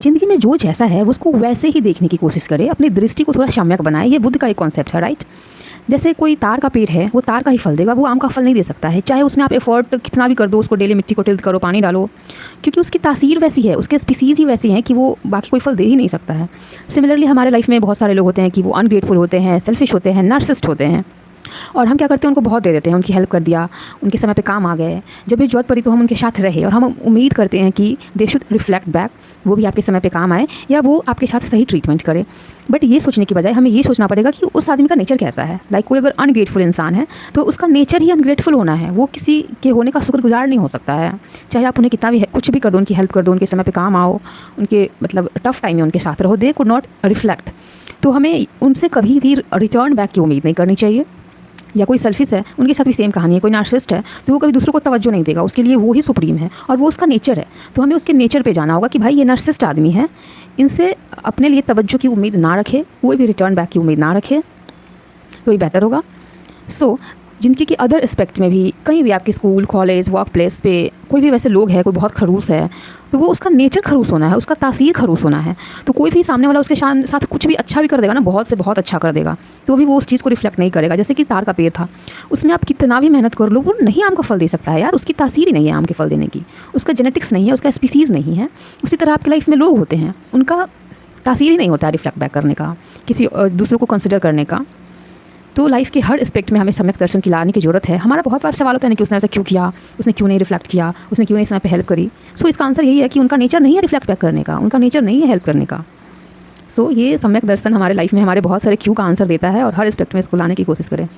ज़िंदगी में जो जैसा है उसको वैसे ही देखने की कोशिश करें, अपनी दृष्टि को थोड़ा सम्यक बनाएं। ये बुद्ध का एक कॉन्सेप्ट है, राइट। जैसे कोई तार का पेड़ है, वो तार का ही फल देगा, वो आम का फल नहीं दे सकता है, चाहे उसमें आप एफर्ट कितना भी कर दो, उसको डेली मिट्टी को टिल्ट करो, पानी डालो, क्योंकि उसकी तासीर वैसी है, उसके स्पीसीज़ ही वैसी हैं कि वो बाकी कोई फल दे ही नहीं सकता है। सिमिलरली हमारे लाइफ में बहुत सारे लोग होते हैं कि वो अनग्रेटफुल होते हैं, सेल्फिश होते हैं, नार्सिसिस्ट होते हैं, और हम क्या करते हैं, उनको बहुत दे देते हैं, उनकी हेल्प कर दिया, उनके समय पे काम आ गए, जब भी जरूरत पड़ी तो हम उनके साथ रहे, और हम उम्मीद करते हैं कि दे शुड रिफ्लेक्ट बैक, वो भी आपके समय पे काम आए या वो आपके साथ सही ट्रीटमेंट करे। बट ये सोचने की बजाय हमें ये सोचना पड़ेगा कि उस आदमी का नेचर कैसा है। लाइक कोई अगर अनग्रेटफुल इंसान है तो उसका नेचर ही अनग्रेटफुल होना है, वो किसी के होने का शुक्रगुजार नहीं हो सकता है। चाहे आप उन्हें कितना भी कुछ भी कर दो, उनकी हेल्प कर दो, उनके समय पे काम आओ, उनके मतलब टफ टाइम में उनके साथ रहो, दे कुड नॉट रिफ्लेक्ट। तो हमें उनसे कभी भी रिटर्न बैक की उम्मीद नहीं करनी चाहिए। या कोई सेल्फिश है, उनके साथ भी सेम कहानी है। कोई नार्सिसिस्ट है तो वो कभी दूसरों को तवज्जो नहीं देगा, उसके लिए वो ही सुप्रीम है और वो उसका नेचर है। तो हमें उसके नेचर पे जाना होगा कि भाई ये नार्सिसिस्ट आदमी है, इनसे अपने लिए तवज्जो की उम्मीद ना रखे, कोई भी रिटर्न बैक की उम्मीद ना रखे, तो ये बेहतर होगा। सो जिंदगी के अदर एस्पेक्ट में भी, कहीं भी आपके स्कूल, कॉलेज, वर्क प्लेस पे कोई भी वैसे लोग हैं, कोई बहुत खड़ूस है, तो वो उसका नेचर खड़ूस होना है, उसका तासीर खड़ूस होना है। तो कोई भी सामने वाला उसके साथ कुछ भी अच्छा भी कर देगा ना, बहुत से बहुत अच्छा कर देगा, तो भी वो उस चीज़ को रिफ्लेक्ट नहीं करेगा। जैसे कि तार का पेड़ था, उसमें आप कितना भी मेहनत कर लो, वो नहीं आम का फल दे सकता है यार, उसकी तासीर ही नहीं है आम के फल देने की, उसका जेनेटिक्स नहीं है, उसका स्पीसीज़ नहीं है। उसी तरह आपकी लाइफ में लोग होते हैं, उनका तासीर ही नहीं होता है रिफ्लेक्ट बैक करने का, किसी दूसरों को कंसिडर करने का। तो लाइफ के हर एस्पेक्ट में हमें सम्यक दर्शन की लाने की ज़रूरत है। हमारा बहुत बार सवाल होता है ना कि उसने ऐसा क्यों किया, उसने क्यों नहीं रिफ्लेक्ट किया, उसने क्यों नहीं समय पे हेल्प करी। सो इसका आंसर यही है कि उनका नेचर नहीं है रिफ्लेक्ट बैक करने का, उनका नेचर नहीं है हेल्प करने का। सो ये सम्यक दर्शन हमारे लाइफ में हमारे बहुत सारे क्यों का आंसर देता है, और हर एस्पेक्ट में इसको लाने की कोशिश करें।